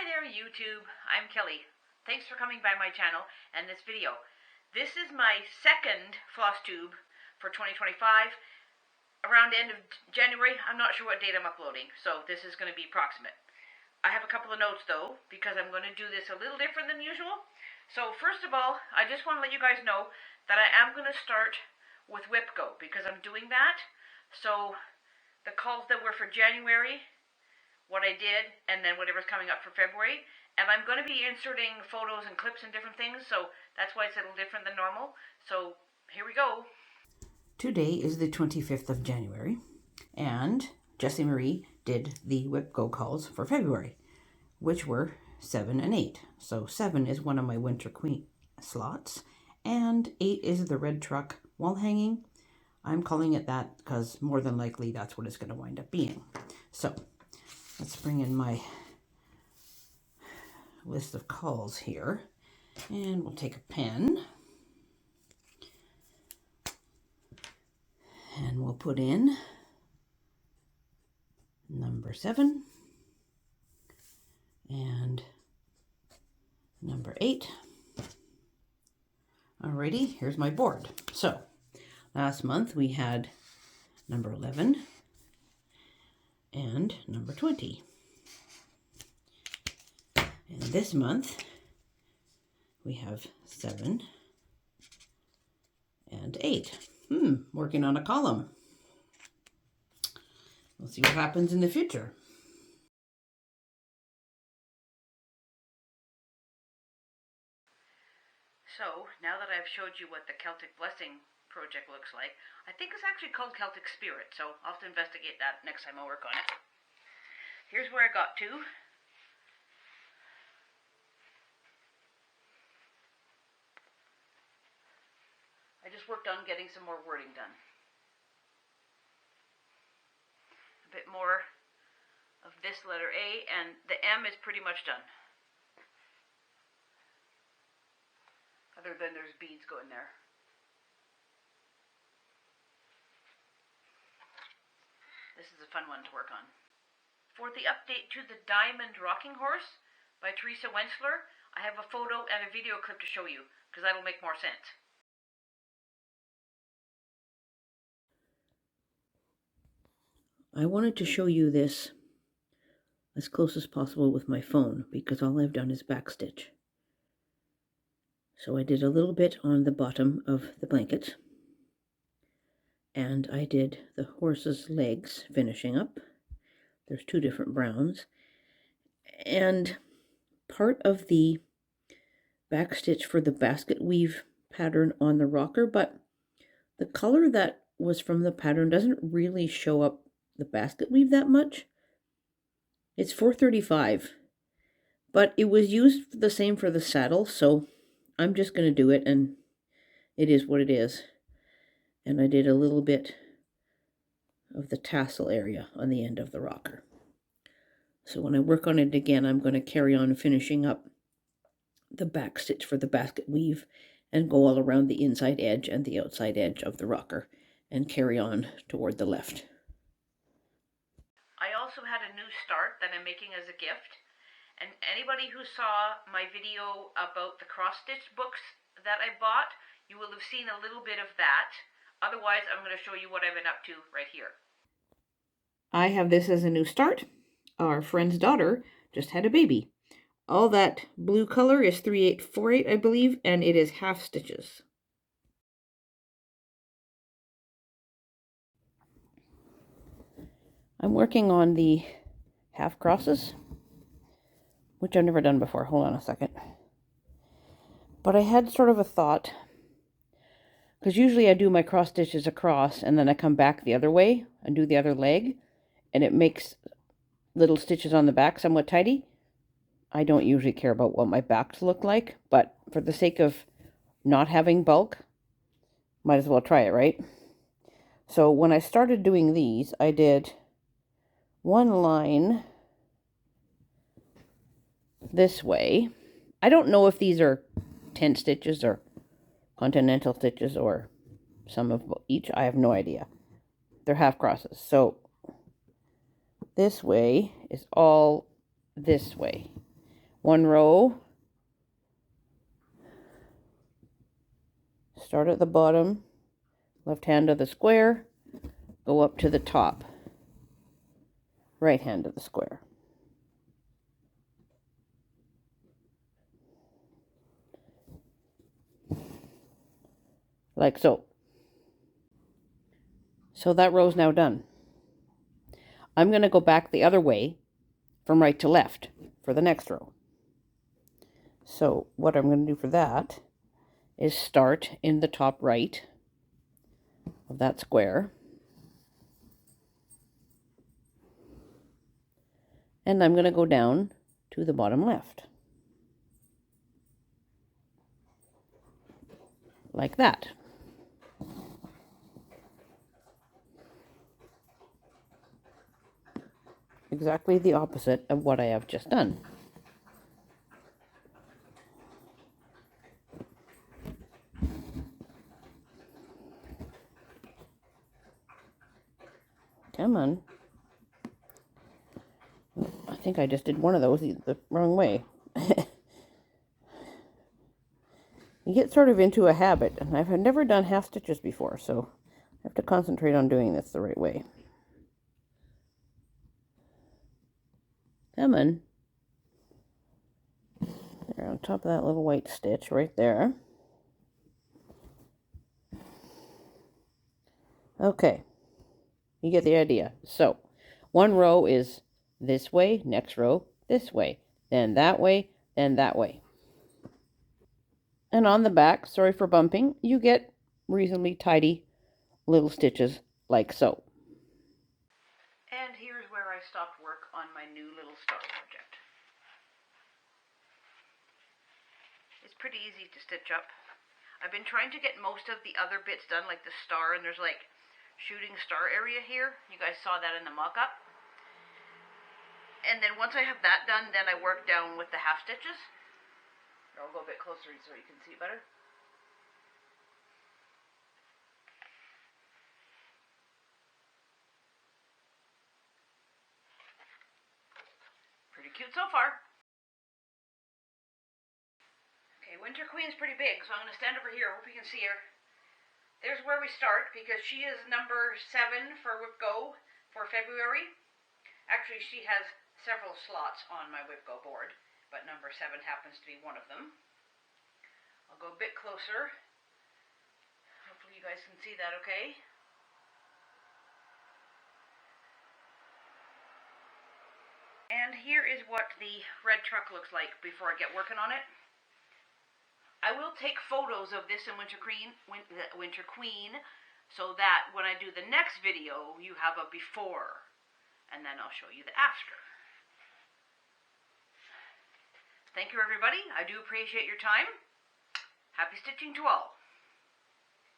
there YouTube, I'm Kelly. Thanks for coming by my channel and this video. This is my second floss tube for 2025. Around the end of January, I'm not sure what date I'm uploading, so this is going to be approximate. I have a couple of notes though, because I'm going to do this a little different than usual. So first of all, I just want to let you guys know that I am going to start with WIPGO, because I'm doing that. So the calls that were for January, what I did, and then whatever's coming up for February. And I'm going to be inserting photos and clips and different things, so that's why it's a little different than normal. So here we go. Today is the 25th of January, and Jessie Marie did the WIPGO calls for February, which were 7 and 8. So 7 is one of my Winter Queen slots, and 8 is the red truck wall hanging. I'm calling it that because more than likely that's what it's going to wind up being. So let's bring in my list of calls here, and we'll take a pen and we'll put in number 7 and number 8. Alrighty, here's my board. So last month we had number 11 and number 20. And this month we have 7 and 8. Working on a column. We'll see what happens in the future. So now that I've showed you what the Celtic Blessing project looks like, I think it's actually called Celtic Spirit, so I'll have to investigate that next time I work on it. Here's where I got to. I just worked on getting some more wording done. A bit more of this letter A, and the M is pretty much done. Other than there's beads going there. This is a fun one to work on. For the update to the Diamond Rocking Horse by Teresa Wentzler, I have a photo and a video clip to show you, because that'll make more sense. I wanted to show you this as close as possible with my phone because all I've done is backstitch. So I did a little bit on the bottom of the blanket, and I did the horse's legs finishing up. There's 2 different browns, and part of the backstitch for the basket weave pattern on the rocker, but the color that was from the pattern doesn't really show up the basket weave that much. It's 435, but it was used the same for the saddle, so I'm just going to do it, and it is what it is. And I did a little bit of the tassel area on the end of the rocker. So when I work on it again, I'm going to carry on finishing up the back stitch for the basket weave and go all around the inside edge and the outside edge of the rocker and carry on toward the left. I also had a new start that I'm making as a gift, and anybody who saw my video about the cross-stitch books that I bought, you will have seen a little bit of that. Otherwise, I'm going to show you what I've been up to right here. I have this as a new start. Our friend's daughter just had a baby. All that blue color is 3848, I believe, and it is half stitches. I'm working on the half crosses, which I've never done before. Hold on a second. But I had sort of a thought, because usually I do my cross stitches across and then I come back the other way and do the other leg, and it makes little stitches on the back somewhat tidy. I don't usually care about what my backs look like, but for the sake of not having bulk, might as well try it, right? So when I started doing these, I did one line this way. I don't know if these are tent stitches or continental stitches or some of each. I have no idea. They're half crosses. So this way is all this way. One row. Start at the bottom, left hand of the square, go up to the top, right hand of the square. Like so. So that row's now done. I'm going to go back the other way from right to left for the next row. So what I'm going to do for that is start in the top right of that square. And I'm going to go down to the bottom left. Like that. Exactly the opposite of what I have just done. Come on. I think I just did one of those the wrong way. You get sort of into a habit, and I've never done half stitches before, so I have to concentrate on doing this the right way. Come on. There, on top of that little white stitch right there. Okay, you get the idea. So, one row is this way, next row this way, then that way, then that way. And on the back, sorry for bumping, you get reasonably tidy little stitches like so. And here's where I stopped work on my new little star project. It's pretty easy to stitch up. I've been trying to get most of the other bits done, like the star, and there's like shooting star area here. You guys saw that in the mock-up. And then once I have that done, then I work down with the half stitches. I'll go a bit closer so you can see it better. Pretty cute so far. Okay, Winter Queen's pretty big, so I'm going to stand over here. Hope you can see her. There's where we start, because she is number 7 for WIPGO for February. Actually, she has several slots on my WIPGO board, but number 7 happens to be one of them. I'll go a bit closer. Hopefully you guys can see that okay. And here is what the red truck looks like before I get working on it. I will take photos of this in Winter Queen, so that when I do the next video, you have a before, and then I'll show you the after. Thank you, everybody. I do appreciate your time. Happy stitching to all.